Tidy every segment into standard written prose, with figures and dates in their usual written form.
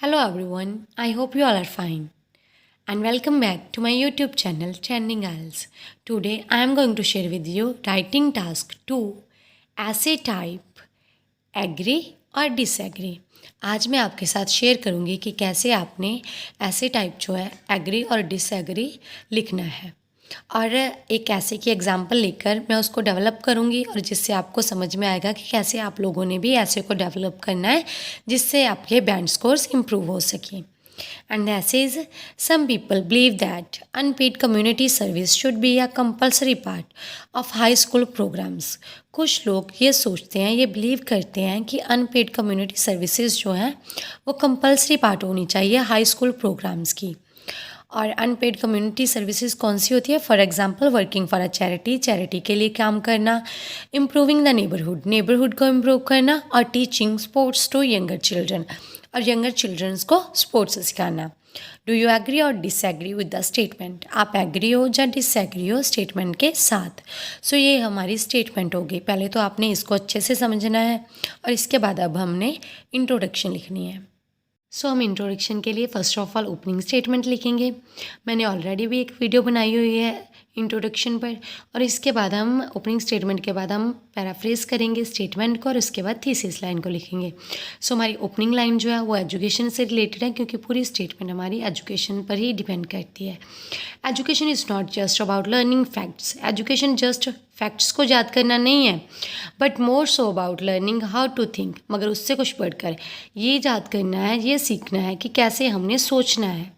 Hello everyone, I hope you all are fine. And welcome back to my YouTube channel Trending IELTS. Today I am going to share with you writing task 2 ऐसे type agree और disagree. आज मैं आपके साथ share करूंगी कि कैसे आपने ऐसे टाइप जो है एग्री और डिसएग्री लिखना है और एक ऐसे की एग्जाम्पल लेकर मैं उसको डेवलप करूंगी और जिससे आपको समझ में आएगा कि कैसे आप लोगों ने भी ऐसे को डेवलप करना है जिससे आपके बैंड स्कोर्स इम्प्रूव हो सकें। And that is, some people believe that unpaid community service should be a compulsory part of high school programs. कुछ लोग ये सोचते हैं, ये बिलीव करते हैं कि अनपेड कम्युनिटी सर्विसेज जो हैं वो कंपलसरी पार्ट होनी चाहिए हाई स्कूल प्रोग्राम्स की। और अनपेड कम्युनिटी सर्विसेज कौन सी होती है? For example working for a charity के लिए काम करना, इम्प्रूविंग द नेबरहुड को इम्प्रूव करना और teaching sports to younger children और यंगर चिल्ड्रंस को स्पोर्ट्स सिखाना। डू यू एग्री और डिसएग्री विद द स्टेटमेंट? आप एग्री हो या डिसएग्री हो स्टेटमेंट के साथ? सो ये हमारी स्टेटमेंट होगी। पहले तो आपने इसको अच्छे से समझना है और इसके बाद अब हमने इंट्रोडक्शन लिखनी है। सो हम इंट्रोडक्शन के लिए first of all opening statement लिखेंगे। मैंने ऑलरेडी भी एक वीडियो बनाई हुई है इंट्रोडक्शन पर और इसके बाद हम ओपनिंग स्टेटमेंट के बाद हम पैराफ्रेज करेंगे स्टेटमेंट को और उसके बाद थीसिस लाइन को लिखेंगे। सो हमारी ओपनिंग लाइन जो है वो एजुकेशन से रिलेटेड है क्योंकि पूरी स्टेटमेंट हमारी एजुकेशन पर ही डिपेंड करती है। Education is not just about learning facts. Education just facts को याद करना नहीं है but more so about learning how to think. मगर उससे कुछ बढ़कर ये याद करना है, ये सीखना है कि कैसे हमने सोचना है।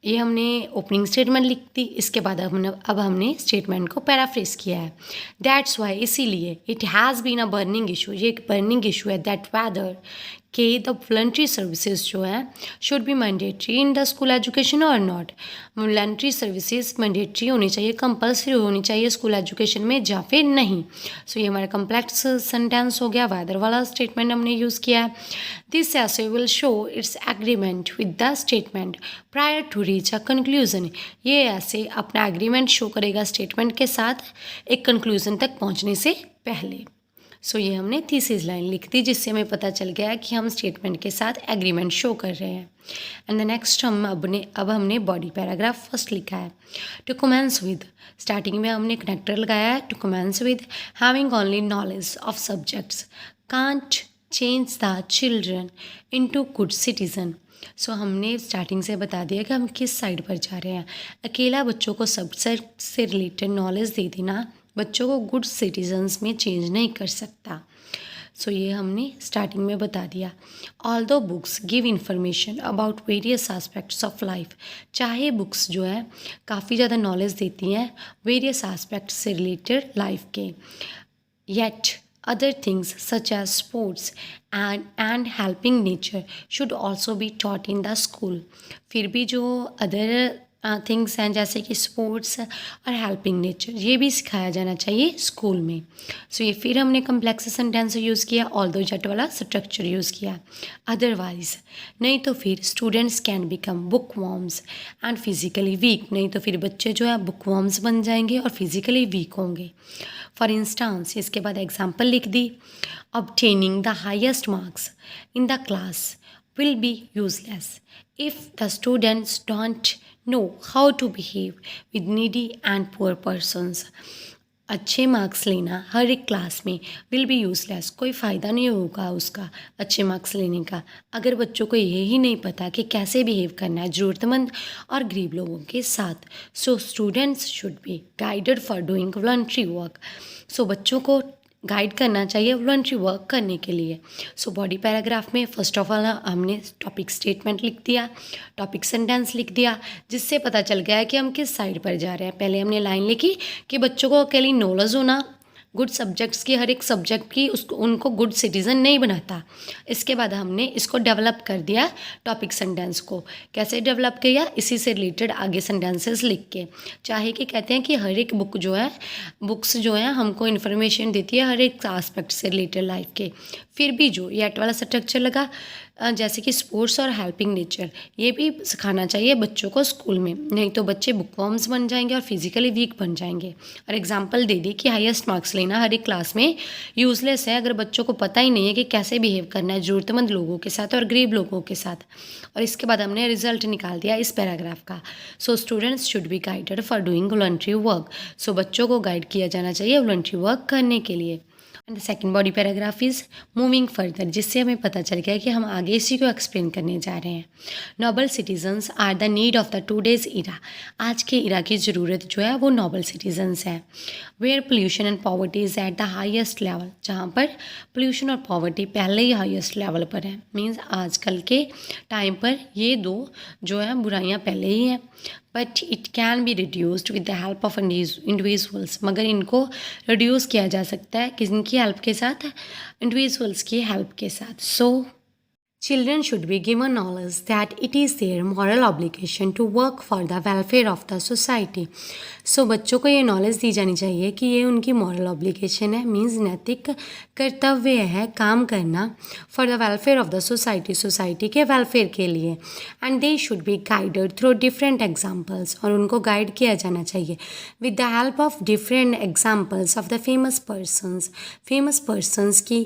ये हमने ओपनिंग स्टेटमेंट लिख दी। इसके बाद अब हमने स्टेटमेंट को पैराफ्रेज किया है। दैट्स वाई, इसीलिए it has been a burning issue, ये एक बर्निंग इशू है दैट वैदर कि द वॉलंटरी सर्विसेज जो है should be mandatory in the school education और नॉट। वॉलंटरी सर्विसेज मैंडेटरी होनी चाहिए, कंपल्सरी होनी चाहिए स्कूल एजुकेशन में या फिर नहीं। सो ये हमारा कम्प्लेक्स सेंटेंस हो गया, वैदर वाला स्टेटमेंट हमने यूज़ किया है। This essay will show its agreement with the statement prior to reach a conclusion. ये ऐसे अपना एग्रीमेंट शो करेगा स्टेटमेंट के साथ एक कंक्लूजन तक पहुँचने से पहले। सो ये हमने थीसिस लाइन लिख दी जिससे हमें पता चल गया कि हम स्टेटमेंट के साथ एग्रीमेंट शो कर रहे हैं। एंड द नेक्स्ट अब हमने बॉडी पैराग्राफ फर्स्ट लिखा है। टू कमेंस विद, स्टार्टिंग में हमने कनेक्टर लगाया है। To commence with, having only knowledge of subjects can't change the children into good citizen. So हमने स्टार्टिंग से बता दिया कि हम किस साइड पर जा रहे हैं। अकेला बच्चों को सब्जेक्ट से रिलेटेड नॉलेज दे देना बच्चों को गुड सिटीजन्स में चेंज नहीं कर सकता। सो ये हमने स्टार्टिंग में बता दिया। ऑल दो books give information about various aspects of life, चाहे बुक्स जो है काफ़ी ज़्यादा नॉलेज देती हैं वेरियस आस्पेक्ट्स से रिलेटेड लाइफ के, yet other things such as sports and helping nature should also be taught in the school। फिर भी जो अदर थिंग्स हैं जैसे कि स्पोर्ट्स और हेल्पिंग नेचर ये भी सिखाया जाना चाहिए स्कूल में। सो ये फिर हमने कम्प्लेक्स सेंटेंस यूज़ किया, ऑल दो जट वाला स्ट्रक्चर यूज़ किया। अदरवाइज, नहीं तो फिर students can become book worms and physically weak, नहीं तो फिर बच्चे जो है बुक वॉर्म्स बन जाएंगे और फिजिकली वीक होंगे। फॉर इंस्टांस, इसके बाद एग्जाम्पल लिख दी। Obtaining the highest marks in the class will be useless if the students don't know how to behave with needy and poor persons। अच्छे मार्क्स लेना हर एक क्लास में विल बी यूजलेस, कोई फ़ायदा नहीं होगा उसका अच्छे मार्क्स लेने का अगर बच्चों को यही नहीं पता कि कैसे बिहेव करना है ज़रूरतमंद और गरीब लोगों के साथ। So students should be guided for doing voluntary work. So बच्चों को गाइड करना चाहिए वॉलंटरी वर्क करने के लिए। सो बॉडी पैराग्राफ में फर्स्ट ऑफ ऑल हमने टॉपिक स्टेटमेंट लिख दिया, टॉपिक सेंटेंस लिख दिया जिससे पता चल गया है कि हम किस साइड पर जा रहे हैं। पहले हमने लाइन लिखी कि बच्चों को अकेली नॉलेज होना गुड सब्जेक्ट्स की, हर एक सब्जेक्ट की उसको उनको गुड सिटीज़न नहीं बनाता। इसके बाद हमने इसको डेवलप कर दिया टॉपिक सेंटेंस को। कैसे डेवलप किया? इसी से रिलेटेड आगे सेंटेंसेस लिख के, चाहे कि कहते हैं कि हर एक बुक्स जो है हमको इन्फॉर्मेशन देती है हर एक आस्पेक्ट से रिलेटेड लाइफ के। फिर भी जो ये एट वाला स्ट्रक्चर लगा, जैसे कि स्पोर्ट्स और हेल्पिंग नेचर, ये भी सिखाना चाहिए बच्चों को स्कूल में, नहीं तो बच्चे बुकवर्म्स बन जाएंगे और फिजिकली वीक बन जाएंगे। और एग्जांपल दे दी कि हाईएस्ट मार्क्स लेना हर एक क्लास में यूजलेस है अगर बच्चों को पता ही नहीं है कि कैसे बिहेव करना है ज़रूरतमंद लोगों के साथ और गरीब लोगों के साथ। और इसके बाद हमने रिजल्ट निकाल दिया इस पैराग्राफ का। So students should be guided for doing voluntary work. So बच्चों को गाइड किया जाना चाहिए वॉलंटरी वर्क करने के लिए। And the second body paragraph is moving further, जिससे हमें पता चल गया कि हम आगे इसी को एक्सप्लेन करने जा रहे हैं। Noble citizens are the need of the today's era. आज के इरा की ज़रूरत जो है वो नोबल सिटीजन्स है। Where pollution and poverty is at the highest level, जहाँ पर पोल्यूशन और पॉवर्टी पहले ही हाईएस्ट लेवल पर है। मीन्स आजकल के टाइम पर ये दो जो है बुराइयाँ पहले ही हैं, but it can be reduced with the help of individuals. मगर इनको रिड्यूस किया जा सकता है किनकी हेल्प के साथ? इंडिविजुअल्स की हेल्प के साथ। सो children should be given knowledge that it is their moral obligation to work for the welfare of the society. सो बच्चों को ये नॉलेज दी जानी चाहिए कि ये उनकी मॉरल ऑब्लिगेशन है, मीन्स नैतिक कर्तव्य है काम करना, for the welfare of the society, society के वेलफेयर के लिए। And they should be guided through different examples, और उनको गाइड किया जाना चाहिए with the help of different examples of the famous persons की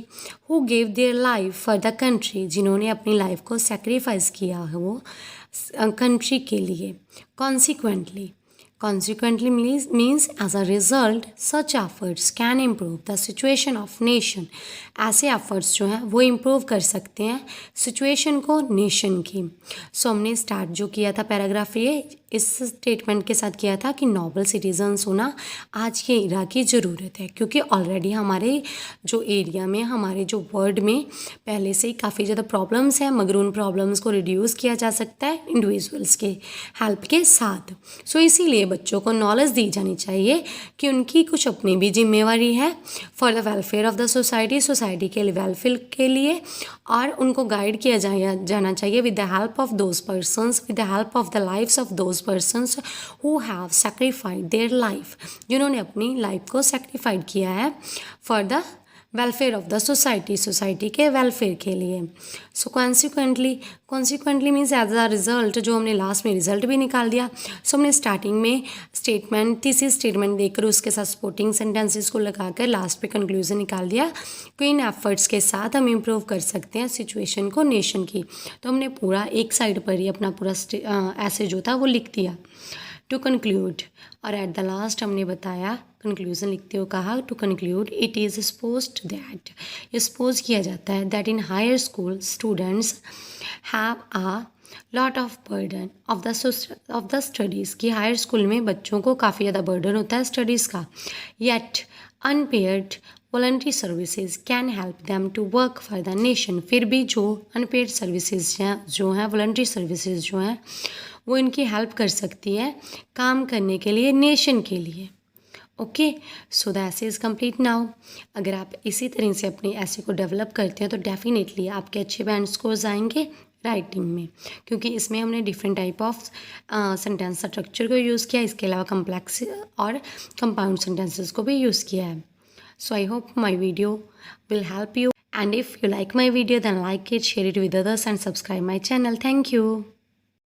who give their life for the country, जिन्होंने अपनी लाइफ को सेक्रीफाइस किया है वो कंट्री के लिए। Consequently means as a result such efforts can improve the situation of nation. ऐसे efforts जो हैं वो improve कर सकते हैं situation को nation की। सो हमने स्टार्ट जो किया था पैराग्राफ ये इस स्टेटमेंट के साथ किया था कि नोबल सिटीजन्स होना आज के इरा की ज़रूरत है, क्योंकि ऑलरेडी हमारे जो एरिया में हमारे जो वर्ल्ड में पहले से ही काफ़ी ज़्यादा प्रॉब्लम्स हैं, मगर उन प्रॉब्लम्स को रिड्यूस किया जा सकता है इंडिविजुअल्स के हेल्प के साथ। सो इसीलिए बच्चों को नॉलेज दी जानी चाहिए कि उनकी कुछ अपनी भी जिम्मेवारी है for the welfare of the society, society के वेलफेयर के लिए, और उनको गाइड किया जाना चाहिए with the help of those persons, with the help of the lifes of those persons who have sacrificed their life, जिन्होंने अपनी लाइफ को सेक्रीफाइड किया है for the welfare of the society, society के वेलफेयर के लिए। So consequently means as a result, जो हमने लास्ट में रिजल्ट भी निकाल दिया। सो हमने स्टार्टिंग में स्टेटमेंट तीसरी स्टेटमेंट देकर उसके साथ सपोर्टिंग सेंटेंसेस को लगाकर लास्ट पे कंक्लूजन निकाल दिया कि इन एफर्ट्स के साथ हम इम्प्रूव कर सकते हैं सिचुएशन को नेशन की। तो हमने पूरा एक साइड पर ही अपना पूरा ऐसे जो था वो लिख दिया। टू कंक्लूड, और एट द लास्ट हमने बताया कंक्लूजन लिखते हुए कहा to conclude it is supposed that, ये सपोज किया जाता है that in higher school students have a lot of burden of the studies, कि हायर स्कूल में बच्चों को काफ़ी ज़्यादा बर्डन होता है स्टडीज़ का। Yet unpaid voluntary services can help them to work for the nation, फिर भी जो अनपेड सर्विसेज जो हैं वॉलंटरी सर्विसेज जो हैं वो इनकी हेल्प कर सकती है काम करने के लिए नेशन के लिए। ओके, सो द ऐसे इज़ कम्प्लीट नाउ। अगर आप इसी तरह से अपने ऐसे को डेवलप करते हैं तो डेफिनेटली आपके अच्छे बैंड स्कोर्स आएंगे राइटिंग में, क्योंकि इसमें हमने different type of sentence structure को यूज़ किया, इसके अलावा कम्प्लेक्स और कंपाउंड सेंटेंसेस को भी यूज़ किया है। So I hope my video will help you, and if you like my video then like it, share it with others and subscribe my channel. Thank you.